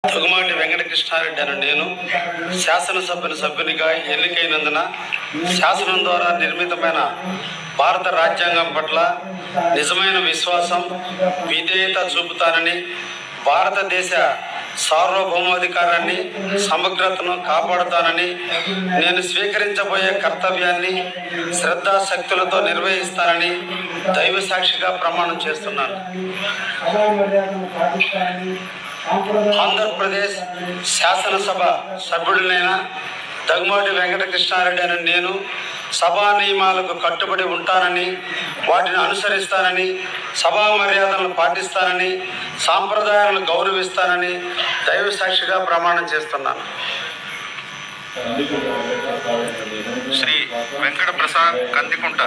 తుగమాటి వెంకటకృష్ణారెడ్డి అనే నేను శాసనసభ్యునిగా ఎన్నికైనందున శాసనం ద్వారా నిర్మితమైన భారత రాజ్యాంగం పట్ల నిజమైన విశ్వాసం, విధేయత చూపుతానని, భారతదేశ సార్వభౌమాధికారాన్ని, సమగ్రతను కాపాడుతానని, నేను స్వీకరించబోయే కర్తవ్యాన్ని శ్రద్ధాశక్తులతో నిర్వహిస్తానని దైవ సాక్షిగా ప్రమాణం చేస్తున్నాను. ఆంధ్రప్రదేశ్ శాసనసభ సభ్యుడినైన దగ్గుమాటి వెంకటకృష్ణారెడ్డి అనే నేను సభా నియమాలకు కట్టుబడి ఉంటానని, వాటిని అనుసరిస్తానని, సభా మర్యాదలను పాటిస్తానని, సాంప్రదాయాలను గౌరవిస్తానని దైవ సాక్షిగా ప్రమాణం చేస్తున్నాను. శ్రీ వెంకట ప్రసాద్ కందికుంట.